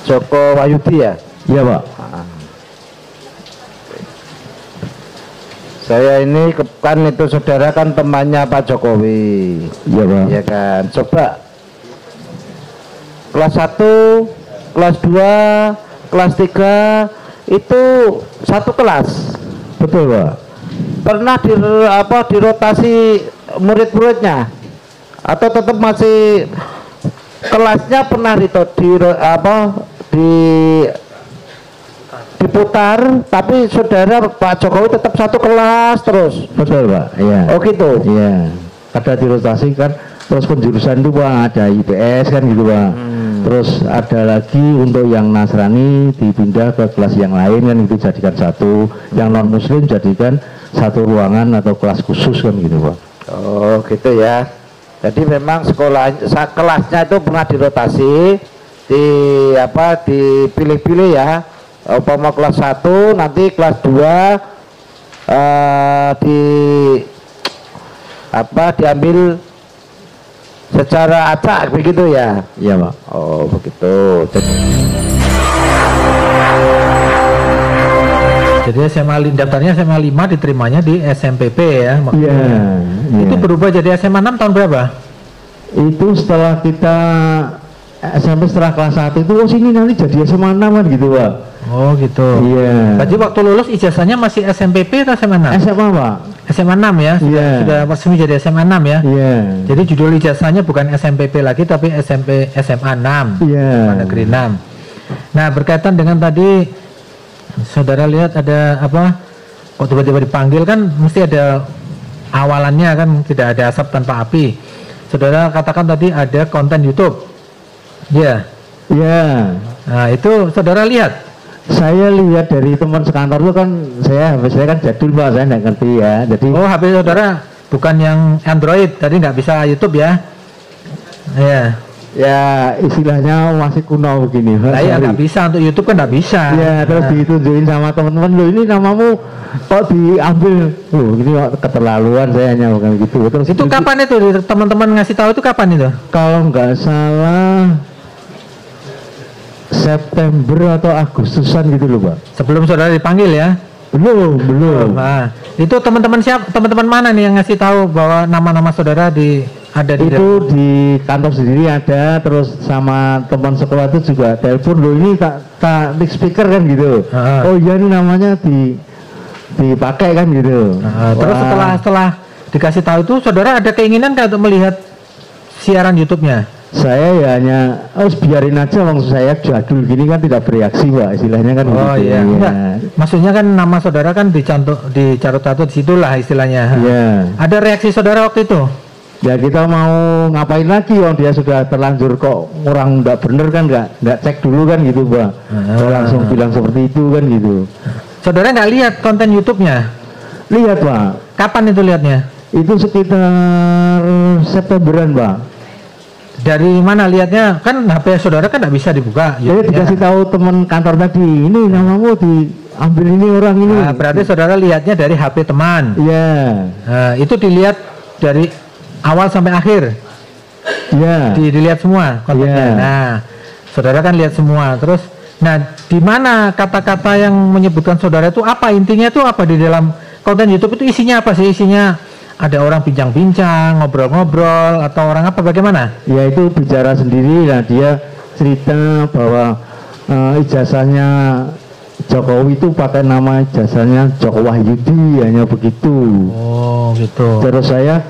Joko Wahyudi ya? Iya Pak. Saya ini kan itu saudara kan temannya Pak Jokowi. Iya Pak. Iya kan. Coba kelas 1, kelas 2, kelas 3 itu satu kelas. Betul Pak. Pernah dirotasi murid-muridnya atau tetap masih kelasnya pernah diputar, tapi saudara Pak Jokowi tetap satu kelas terus. Betul Pak. Iya. Oh gitu. Iya. Ada dirotasi kan, terus penjurusan itu Pak ada IPS kan gitu Pak. Terus ada lagi untuk yang Nasrani dipindah ke kelas yang lain kan, itu jadikan satu, yang non Muslim jadikan satu ruangan atau kelas khusus kan gitu Pak. Oh gitu ya. Jadi memang kelasnya itu pernah dirotasi, dipilih-pilih ya. Umpama kelas 1 nanti kelas 2 diambil secara acak begitu ya. Iya Pak. Oh begitu. Jadi SMA daftarnya SMA 5 diterimanya di SMPP ya. Iya. Itu berubah jadi SMA 6 tahun berapa? Itu setelah kita SMP setelah kelas 1 itu, oh sini nanti jadi SMA 6 kan gitu Pak. Oh gitu. Iya. Berarti waktu lulus ijazahnya masih SMPP atau SMA 6? SMA Pak. SMA 6 ya? Sudah resmi jadi SMA 6 ya? Iya. Jadi judul ijazahnya bukan SMPP lagi tapi SMA 6. Iya. Negeri 6. Nah berkaitan dengan tadi saudara lihat ada apa? Kok tiba-tiba dipanggil kan mesti ada awalannya kan, tidak ada asap tanpa api. Saudara katakan tadi ada konten YouTube. Iya. Iya. Nah itu saudara lihat. Saya lihat dari teman sekantor itu kan, saya kan jadul Pak, saya nggak ngerti ya. Jadi oh HP saudara bukan yang Android, tadi nggak bisa YouTube ya? Iya. Ya istilahnya masih kuno begini. Nah, ya nggak bisa untuk YouTube kan nggak bisa. Ya terus ditunjukin sama teman-teman, lo ini namamu kok diambil, ini keterlaluan saya hanya bukan gitu. Terus itu kapan itu teman-teman ngasih tahu itu kapan itu? Kalau nggak salah September atau Agustusan gitu loh Pak. Sebelum saudara dipanggil ya? Belum. Nah, itu teman-teman siapa? Teman-teman mana nih yang ngasih tahu bahwa nama-nama saudara ada di itu di kantor sendiri ada, terus sama teman sekolah itu juga telepon loh, ini tak speaker kan gitu. Oh iya ini namanya dipakai kan gitu. Terus setelah dikasih tahu itu saudara ada keinginan nggak untuk melihat siaran YouTube-nya? Saya ya hanya biarin aja, maksud saya jadul gini kan tidak bereaksi Pak, istilahnya kan. Oh gitu. iya. Enggak, maksudnya kan nama saudara kan dicarut-carut di situlah istilahnya. Iya. Ada reaksi saudara waktu itu? Ya kita mau ngapain lagi, dia sudah terlanjur kok orang nggak bener kan, nggak cek dulu kan gitu Pak. Langsung bilang seperti itu kan gitu. Saudara nggak lihat konten YouTube-nya? Lihat Pak. Kapan itu lihatnya? Itu sekitar Septemberan Pak. Dari mana lihatnya? Kan HP saudara kan nggak bisa dibuka. Jadi dikasih tahu teman kantor tadi, ini namamu diambil ini orang ini. Nah, berarti saudara lihatnya dari HP teman. Iya. Nah, itu dilihat dari awal sampai akhir. Iya. Dilihat semua kontennya. Yeah. Nah, saudara kan lihat semua. Terus, nah di mana kata-kata yang menyebutkan saudara itu apa? Intinya itu apa di dalam konten YouTube itu isinya apa sih? Isinya ada orang bincang-bincang, ngobrol-ngobrol, atau orang apa, bagaimana? Ya itu bicara sendiri lah, dia cerita bahwa ijazahnya Jokowi itu pakai nama ijazahnya Joko Wahyudi, hanya begitu. Oh gitu. Terus saya,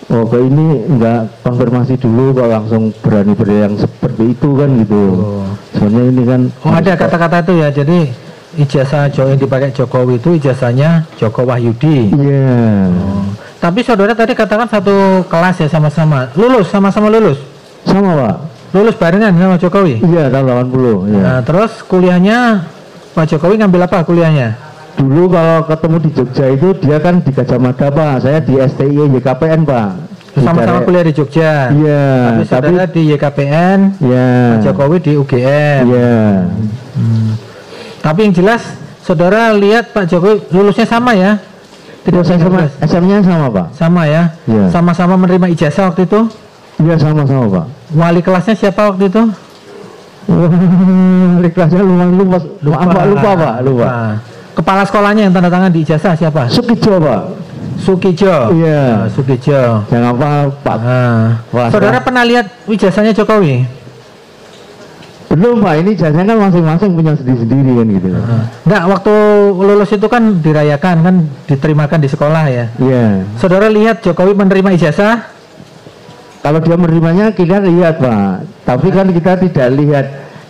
kok ini enggak konfirmasi dulu kok langsung berani yang seperti itu kan gitu. Soalnya ini kan. Oh ada kata-kata itu ya, jadi ijazah yang dipakai Jokowi itu ijazahnya Joko Wahyudi. Iya. Tapi saudara tadi katakan satu kelas ya, sama-sama lulus, sama-sama lulus. Sama Pak. Lulus barengan sama Jokowi. Iya tahun 80. Iya. Nah, terus kuliahnya Pak Jokowi ngambil apa kuliahnya? Dulu kalau ketemu di Jogja itu dia kan di Gajah Mada Pak, saya di STI YKPN Pak. Sama-sama kuliah di Jogja. Iya. Tapi saudara di YKPN, iya. Pak Jokowi di UGM. Iya. Tapi yang jelas saudara lihat Pak Jokowi lulusnya sama ya? Tidak, saya sama SM-nya sama Pak. Sama ya? Iya. Sama-sama menerima ijazah waktu itu? Iya sama-sama Pak. Wali kelasnya siapa waktu itu? Wali kelasnya lupa. Nah, kepala sekolahnya yang tanda tangan di ijazah siapa? Sukijo, Pak. Sukijo. Iya. Sukijo. Jangan apa, Pak. Saudara pernah lihat ijazahnya Jokowi? Belum, Pak. Ini ijazahnya kan masing-masing punya sendiri-sendiri kan gitu. Enggak, waktu lulus itu kan dirayakan kan, diterimakan di sekolah ya. Iya. Saudara lihat Jokowi menerima ijazah? Kalau dia menerimanya kita lihat, Pak. Tapi kan kita tidak lihat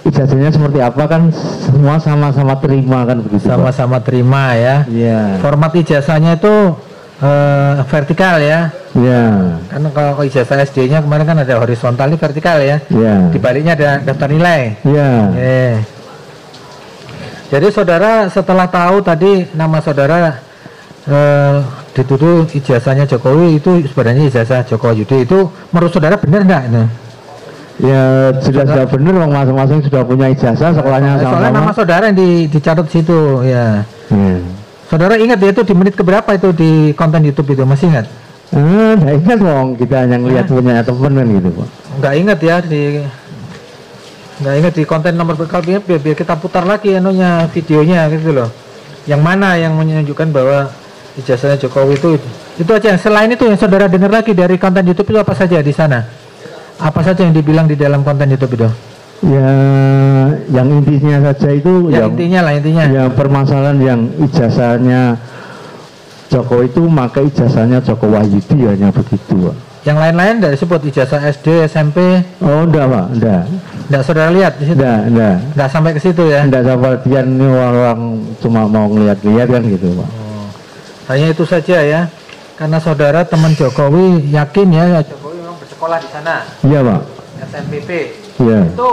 ijazahnya seperti apa, kan semua sama-sama terima kan begitu. Sama-sama terima ya. Iya. Format ijazahnya itu vertikal ya. Iya. Kan kalau ijazah SD-nya kemarin kan ada horizontal, ini vertikal ya. Iya. Di baliknya ada daftar nilai. Iya. Jadi saudara setelah tahu tadi nama saudara dituduh ijazahnya Jokowi itu sebenarnya ijazah Joko Wahyudi, itu menurut saudara benar nggak? Ya sudah benar, masing-masing sudah punya ijazah, sekolahnya sama-sama. Soalnya nama saudara yang dicatat situ ya. Saudara ingat ya itu di menit keberapa itu di konten YouTube itu, masih ingat? Nggak ingat dong, kita hanya ngeliat punya temen kan gitu, Pak. Nggak ingat ya nggak ingat di konten nomor berkali biar kita putar lagi videonya gitu loh. Yang mana yang menunjukkan bahwa ijazahnya Jokowi itu aja. Selain itu yang saudara dengar lagi dari konten YouTube itu apa saja di sana? Apa saja yang dibilang di dalam konten YouTube itu? Ya, yang intinya saja itu intinya. Ya, permasalahan yang ijazahnya Jokowi itu maka ijazahnya Joko Wahyudi, hanya begitu, Pak. Yang lain-lain dari sebut ijazah SD, SMP? Oh, enggak, Pak, enggak. Enggak saudara lihat di situ? Enggak sampai ke situ ya? Enggak sampai, dia ini orang cuma mau ngeliat-lihat kan gitu, Pak. Hanya itu saja ya, karena saudara teman Jokowi yakin ya Jokowi memang bersekolah di sana. Iya, Pak. SMPP. Iya. Itu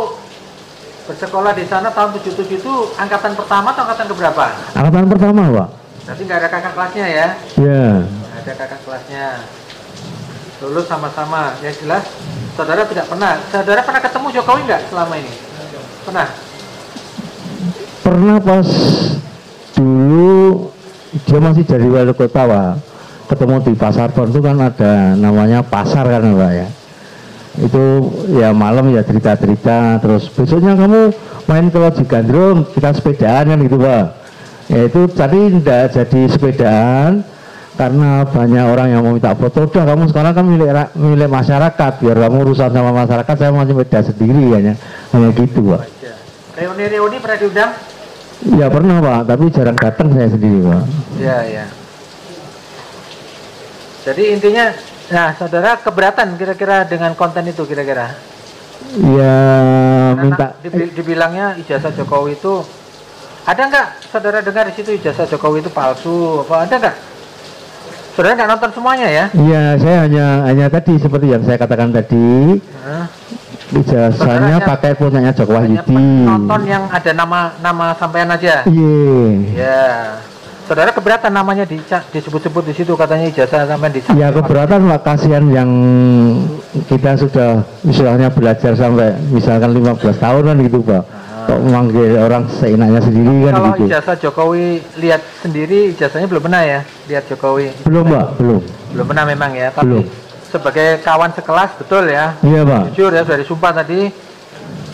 bersekolah di sana tahun 77 itu angkatan pertama atau angkatan keberapa? Angkatan pertama, Pak. Berarti nggak ada kakak kelasnya ya? Iya. Nggak ada kakak kelasnya. Lulus sama-sama. Yang jelas, saudara tidak pernah. Saudara pernah ketemu Jokowi nggak selama ini? Pernah? Pernah pas dulu dia masih jadi wali kota, Pak. Ketemu di Pasar Bon itu kan ada namanya pasar kan, Pak ya. Itu ya malam ya cerita-cerita, terus besoknya kamu main ke Loji Gandrung, kita sepedaan kan gitu, Pak. Ya itu tadi tidak jadi sepedaan karena banyak orang yang mau minta foto. Udah, kamu sekarang kan milik masyarakat, biar kamu urusan sama masyarakat, saya mau sepeda sendiri hanya gitu, Pak. Reuni pernah diundang? Ya pernah, Pak, tapi jarang datang saya sendiri, Pak. Ya. Jadi intinya, nah saudara keberatan kira-kira dengan konten itu kira-kira? Ya, karena minta. Dibilangnya ijazah Jokowi itu, ada nggak saudara dengar di situ ijazah Jokowi itu palsu? Apa ada nggak? Saudara nggak nonton semuanya ya? Iya, saya hanya tadi seperti yang saya katakan tadi. Ijazahnya pakai punyanya Joko Wahyudi. Nonton yang ada nama sampean aja. Iya. Ya. Saudara keberatan namanya disebut-sebut di situ, katanya ijazah sampean di. Ya keberatan, Pak, kasihan yang kita sudah misalnya belajar sampai misalkan 15 tahun kan gitu, Pak. Kok memanggil orang seenaknya sendiri kan kalau gitu. Kalau ijazah Jokowi lihat sendiri, ijazahnya belum pernah ya lihat Jokowi? Belum, Pak, belum. Belum pernah memang ya, tapi belum. Sebagai kawan sekelas betul ya? Iya, Pak. Jujur ya, dari sumpah tadi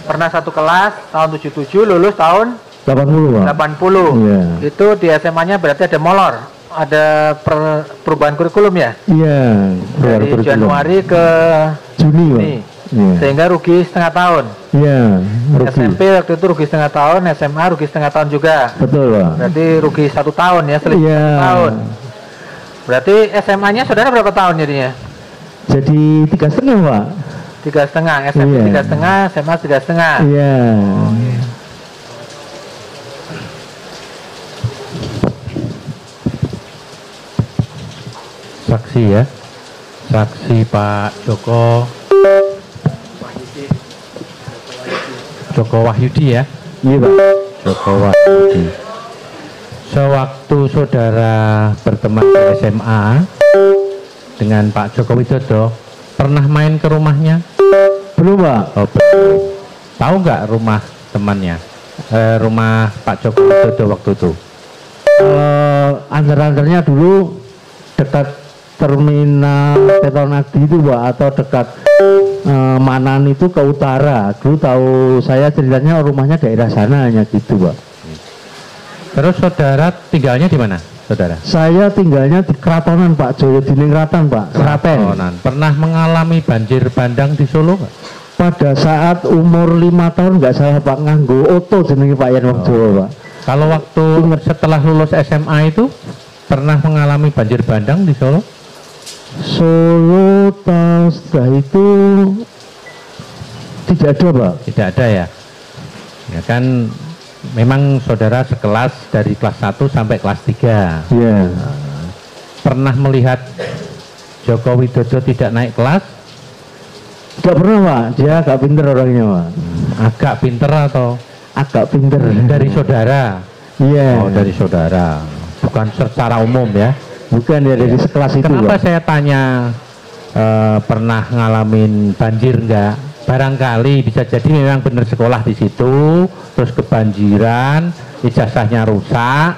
pernah satu kelas tahun 77, lulus tahun 80, Pak. 80. Iya. Itu di SMA-nya berarti ada molor, ada perubahan kurikulum ya? Iya. Dari Januari ke Juni, Pak. Yeah. Sehingga rugi setengah tahun. Iya. SMP waktu itu rugi setengah tahun, SMA rugi setengah tahun juga. Betul, Pak. Berarti rugi 1 tahun ya, selisih 1 tahun. Berarti SMA-nya saudara berapa tahun jadinya? Jadi 3,5, Pak. 3,5, SMP 3,5, SMA 3,5. Iya. Saksi ya, saksi Pak Joko Wahyudi ya. Iya, Pak. Joko Wahyudi. Sewaktu saudara berteman di SMA dengan Pak Joko Widodo, pernah main ke rumahnya? Belum, Pak. Oh, belum. Tahu nggak rumah temannya? Rumah Pak Joko Widodo waktu itu? Antar-antarnya dulu dekat terminal Tirtonadi itu Pak, atau dekat Manan itu ke utara. Dulu tahu saya ceritanya rumahnya daerah sana hanya gitu Pak. Terus saudara tinggalnya di mana, saudara? Saya tinggalnya di Keratonan Pak, Joyo Diningrat Pak, Seraten. Keratonan. Pernah mengalami banjir bandang di Solo nggak? Pada saat umur 5 tahun nggak salah Pak, nganggo oto jenenge Pak Yan wong Jawa Pak. Kalau waktu setelah lulus SMA itu pernah mengalami banjir bandang di Solo? Solo tahun setelah itu tidak ada Pak. Tidak ada ya. Ya kan memang saudara sekelas dari kelas 1 sampai kelas 3. Iya. Pernah melihat Joko Widodo tidak naik kelas? Tidak pernah Pak, dia agak pinter orangnya Pak. Agak pinter atau Agak pinter. dari saudara? Iya. Oh, dari saudara. Bukan secara umum ya. Bukan ya, dari sekelas itu Kenapa Pak. saya tanya pernah ngalamin banjir enggak? Barangkali bisa jadi memang benar sekolah di situ, terus kebanjiran, ijazahnya rusak,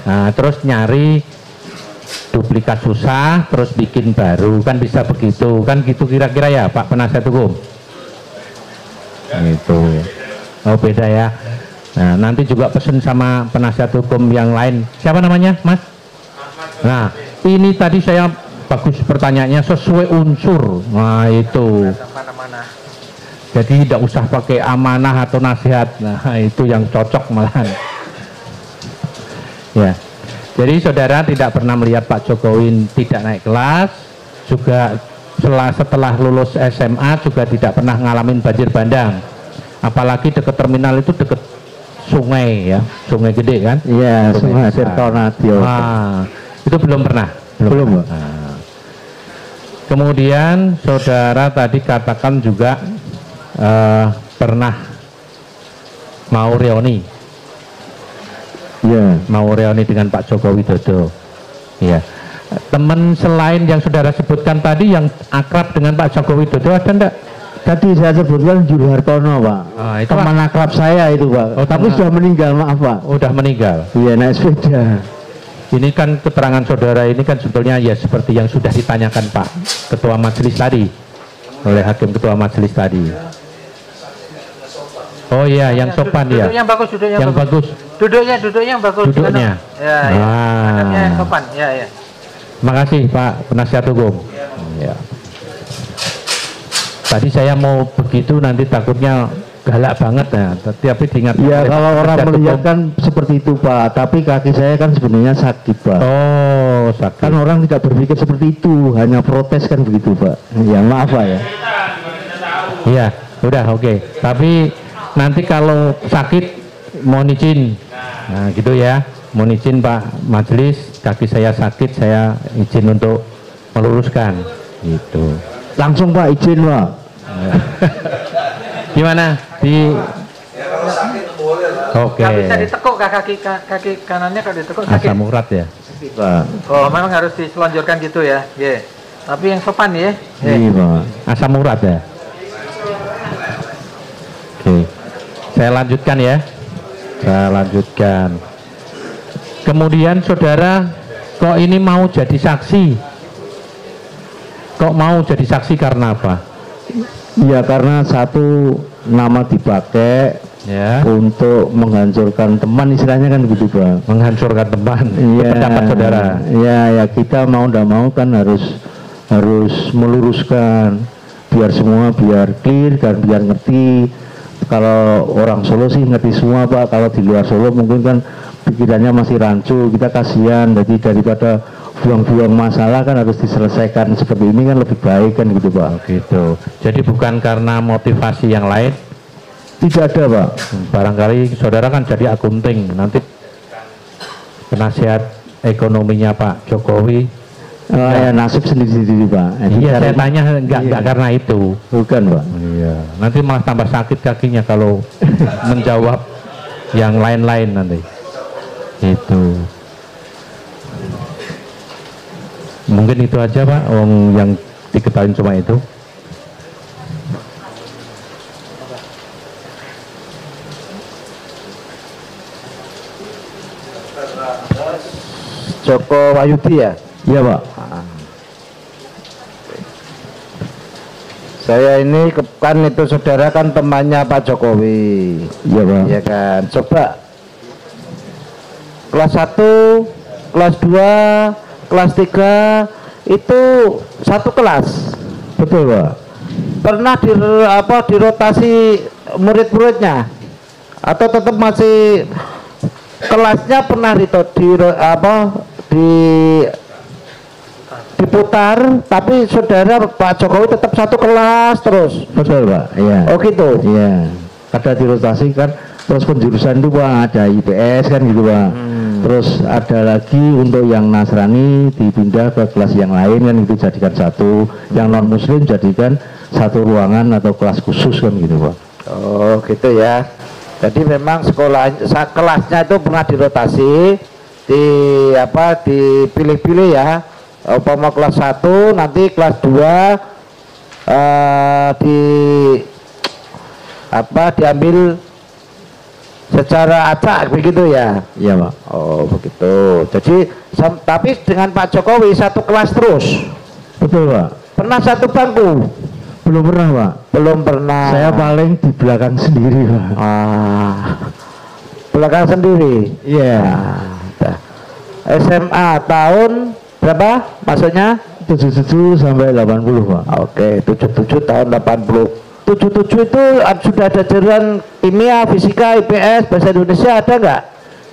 nah, terus nyari duplikat susah, terus bikin baru, kan bisa begitu, kan gitu kira-kira ya Pak Penasihat Hukum? Gitu. Oh beda ya. Nah nanti juga pesen sama penasihat hukum yang lain. Siapa namanya, Mas? Nah ini tadi saya bagus pertanyaannya, sesuai unsur. Nah itu. Jadi tidak usah pakai amanah atau nasihat. Nah itu yang cocok malahan. Ya. Jadi saudara tidak pernah melihat Pak Jokowi tidak naik kelas, juga setelah lulus SMA juga tidak pernah ngalamin banjir bandang. Apalagi dekat terminal itu dekat sungai ya, sungai gede kan? Iya, sungai Tirtonadi. Nah, itu belum pernah. Belum. Nah. Kemudian saudara tadi katakan juga pernah mau reuni. Iya. Mau reuni dengan Pak Joko Widodo. Iya. Teman selain yang saudara sebutkan tadi yang akrab dengan Pak Joko Widodo ada enggak? Tadi saya sebutkan Juru Hartono Pak. Itu teman akrab saya itu Pak. Oh, tapi sudah meninggal, maaf Pak. Udah meninggal. Iya, naik sepeda. Ini kan keterangan saudara ini kan sebetulnya ya seperti yang sudah ditanyakan Pak Ketua Majelis tadi oleh Hakim Ketua Majelis tadi. Oh iya, yang sopan ya. Duduk yang bagus, duduk yang bagus. Duduknya yang bagus. Duduknya. Ya, ya. Adabnya yang sopan. Ya, ya. Makasih Pak Penasihat Hukum. Ya. Tadi saya mau begitu nanti takutnya galak banget ya, tapi diingat. Ya kalau orang melihat kan seperti itu Pak, tapi kaki saya kan sebenarnya sakit Pak. Oh sakit. Kan orang tidak berpikir seperti itu, hanya protes kan begitu Pak. Ya maaf Pak ya. Iya, udah oke. Tapi nanti kalau sakit mohon izin, nah gitu ya, mohon izin Pak Majelis, kaki saya sakit, saya izin untuk meluruskan, gitu. Langsung Pak, izin Pak. Gimana? Oke. Nggak bisa ditekuk kaki kanannya, kalau ditekuk sakit. Asam urat ya. Pak. Oh memang harus diselonjorkan gitu ya. Yeah. Tapi yang sopan ya. Iya Pak. Asam urat ya. Oke. Saya lanjutkan ya. Saya lanjutkan. Kemudian saudara kok ini mau jadi saksi? Kok mau jadi saksi karena apa? Iya karena satu nama dipakai Ya. untuk menghancurkan teman, istilahnya kan begitu Pak. Menghancurkan teman. Iya. Pendapat saudara. Iya ya, kita mau tidak mau kan harus meluruskan biar semua biar clear dan biar ngerti. Kalau orang Solo sih ngerti semua Pak, kalau di luar Solo mungkin kan pikirannya masih rancu, kita kasihan, jadi daripada buang-buang masalah kan harus diselesaikan seperti ini kan lebih baik kan gitu Pak. Gitu. Jadi bukan karena motivasi yang lain? Tidak ada Pak. Barangkali saudara kan jadi akunting, nanti penasihat ekonominya Pak Jokowi. Ya nasib sendiri-sendiri Pak. Iya, saya tanya enggak karena itu. Bukan Pak. Iya, nanti malah tambah sakit kakinya kalau menjawab yang lain-lain nanti. Itu. Mungkin itu aja Pak, yang diketahui cuma itu. Joko Wahyudi ya? Iya Pak. Saya ini kan itu saudara kan temannya Pak Jokowi. Iya Pak. Ya kan. Coba kelas 1, kelas 2, kelas 3 itu satu kelas. Betul Pak. Pernah dirotasi murid-muridnya atau tetap masih kelasnya pernah diputar, tapi saudara Pak Jokowi tetap satu kelas terus. Betul Pak. Iya. Oh gitu. Iya. Ada dirotasi kan, terus penjurusan itu Pak ada IPS kan gitu Pak. Terus ada lagi untuk yang Nasrani dipindah ke kelas yang lain kan itu jadikan satu, yang non Muslim jadikan satu ruangan atau kelas khusus kan gitu Pak. Oh gitu ya. Jadi memang kelasnya itu pernah dirotasi, dipilih-pilih ya. Umpama kelas 1 nanti kelas 2 diambil secara acak begitu ya. Iya Pak. Oh begitu. Jadi tapi dengan Pak Jokowi satu kelas terus. Betul Pak. Pernah satu bangku? Belum pernah Pak. Belum pernah. Saya paling di belakang sendiri Pak. Belakang sendiri. Iya. SMA tahun berapa maksudnya? 77 sampai 80 Pak. Oke, 77 tahun 80. 77 itu sudah ada ajaran kimia, fisika, IPS, bahasa Indonesia ada nggak?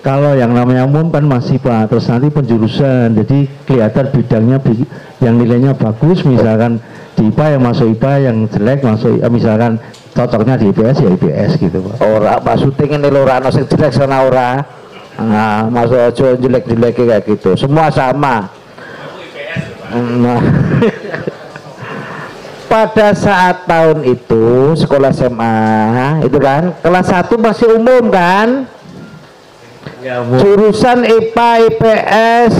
Kalau yang namanya umum kan masih Pak, terus nanti penjurusan, jadi kelihatan bidangnya yang nilainya bagus, misalkan di IPA yang masuk IPA, yang jelek masuk misalkan cocoknya di IPS ya IPS gitu Pak. Ora, maksudnya ini ora ono sing jelek sana ora. Nah, masuk aja jelek-jelek kayak gitu. Semua sama. Nah. Pada saat tahun itu sekolah SMA itu kan kelas 1 masih umum kan ya, jurusan IPA, IPS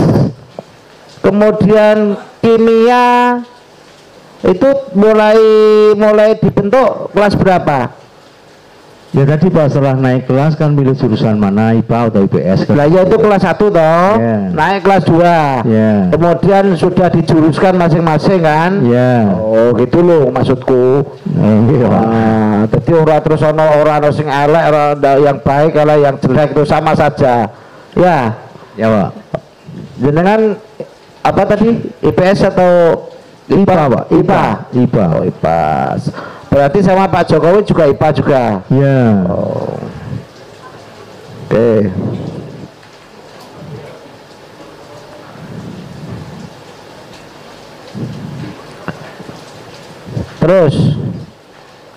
kemudian kimia itu mulai dibentuk kelas berapa? Ya tadi Pak setelah naik kelas kan pilih jurusan mana, IPA atau IPS kan? Nah ya itu kelas 1 toh, naik kelas 2 kemudian sudah dijuruskan masing-masing kan? Oh gitu loh maksudku. Jadi orang terus orang sing elek, orang yang baik, kalau yang jelek itu sama saja. Ya Pak. Jenengan apa tadi? IPS atau IPA Pak? IPA. Oh IPA. Berarti sama Pak Jokowi juga IPA juga. Iya. Oh. Oke. Terus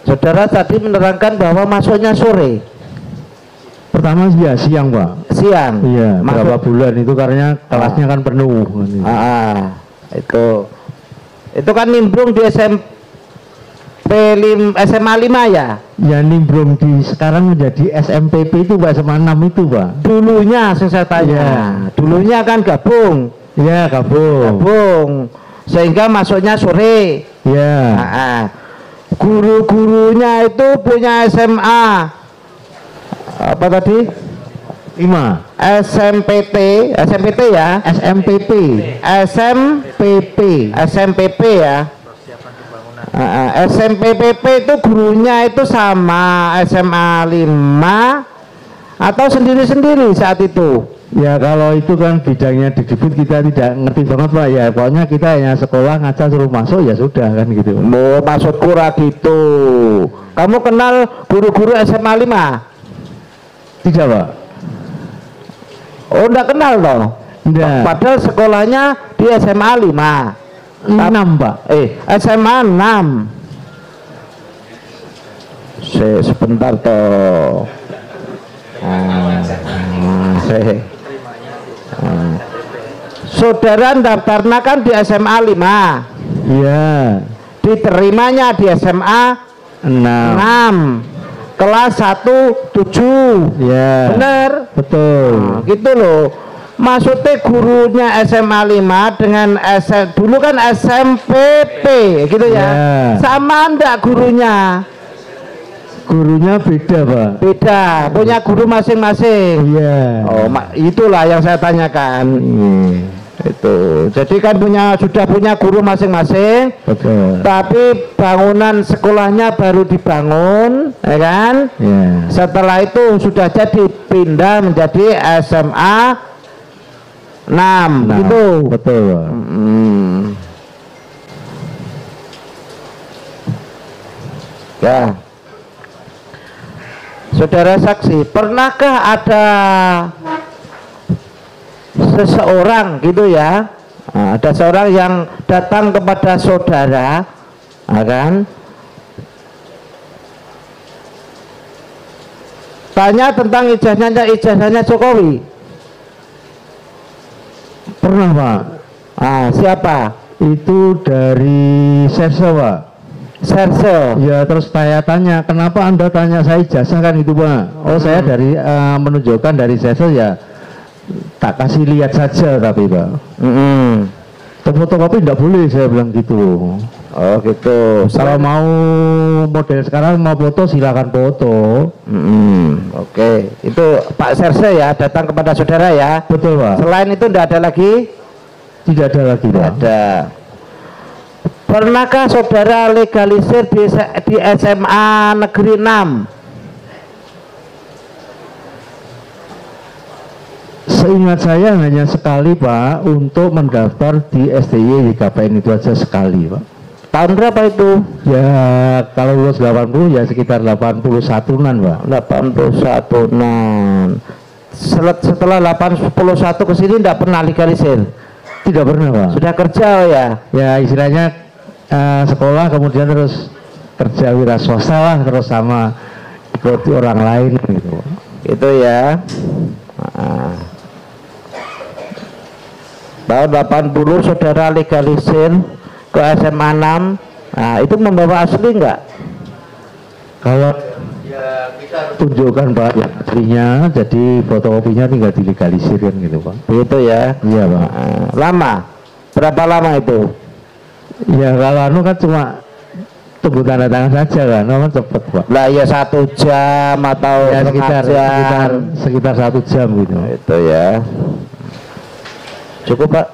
saudara tadi menerangkan bahwa masuknya sore. Pertama ya siang Pak. Siang. Iya. Berapa bulan itu karena kelasnya kan penuh. Itu kan nimbrung di SMA 5 ya? Ya nimbrung di sekarang menjadi SMPP itu Pak, SMA 6 itu Pak. Dulunya saya tanya. Dulunya kan gabung. Ya gabung. Sehingga masuknya sore. Ya. Guru-gurunya itu punya SMA apa tadi? 5. SMPT ya? SMPP ya? SMPPP itu gurunya itu sama SMA 5 atau sendiri-sendiri saat itu? Ya kalau itu kan bidangnya Dikdikbud kita tidak ngerti banget Pak ya, pokoknya kita hanya sekolah ngajar suruh masuk ya sudah kan gitu. Oh maksudku gitu. Kamu kenal guru-guru SMA 5? Tidak Pak. Oh enggak kenal loh? Enggak. Padahal sekolahnya di SMA 5. 6 Pak. SMA 6. Sebentar toh. Saudara daftarnya kan di SMA 5. Iya. Diterimanya di SMA 6. Kelas 1 7. Iya. Bener? Betul. Gitu loh. Maksudnya gurunya SMA 5 dengan dulu kan SMPP gitu ya. Sama enggak gurunya? Gurunya beda Pak. Beda, punya guru masing-masing. Iya. Oh itulah yang saya tanyakan. Itu. Jadi kan sudah punya guru masing-masing. Betul. Tapi bangunan sekolahnya baru dibangun, ya kan? Yeah. Setelah itu sudah jadi pindah menjadi SMA 6 gitu. Betul. Ya. Saudara saksi, pernahkah ada seseorang gitu ya, ada seorang yang datang kepada saudara, kan, tanya tentang ijazahnya Jokowi? Pernah Pak. Siapa? Itu dari Serse Pak. Serse. Ya, terus saya tanya, kenapa Anda tanya saya ijazah kan itu Pak? Oh saya dari menunjukkan dari Serse ya, tak kasih lihat saja tapi Pak. Fotokopi enggak boleh, saya bilang gitu. Oh gitu. Kalau mau model sekarang mau foto silakan foto. Oke. Itu Pak Serse ya datang kepada saudara ya. Betul Pak. Selain itu enggak ada lagi? Tidak ada lagi Pak. Ada. Pernahkah saudara legalisir di SMA Negeri 6? Seingat saya hanya sekali Pak, untuk mendaftar di STY di KPN itu aja sekali Pak. Tahun berapa itu? Ya kalau lulus 80 ya sekitar 81-an Pak. 81-an. Setelah 81 ke sini tidak pernah legalisir? Tidak pernah Pak. Sudah kerja ya? Ya istilahnya sekolah kemudian terus kerja wira swasta lah, terus sama ikuti orang lain gitu. Itu ya. Tahun 80 saudara legalisir ke SMA 6. Itu membawa asli enggak? Kalau ya kita tunjukkan Pak yang aslinya, jadi fotokopinya tinggal dilegalisir kan gitu Pak. Itu ya. Iya Pak. Lama? Berapa lama itu? Ya kalau kan cuma tunggu tanda tangan saja kan, kan cepet Pak. Lah ya 1 jam atau ya, sekitar 1 jam gitu. Itu ya. Cukup Pak.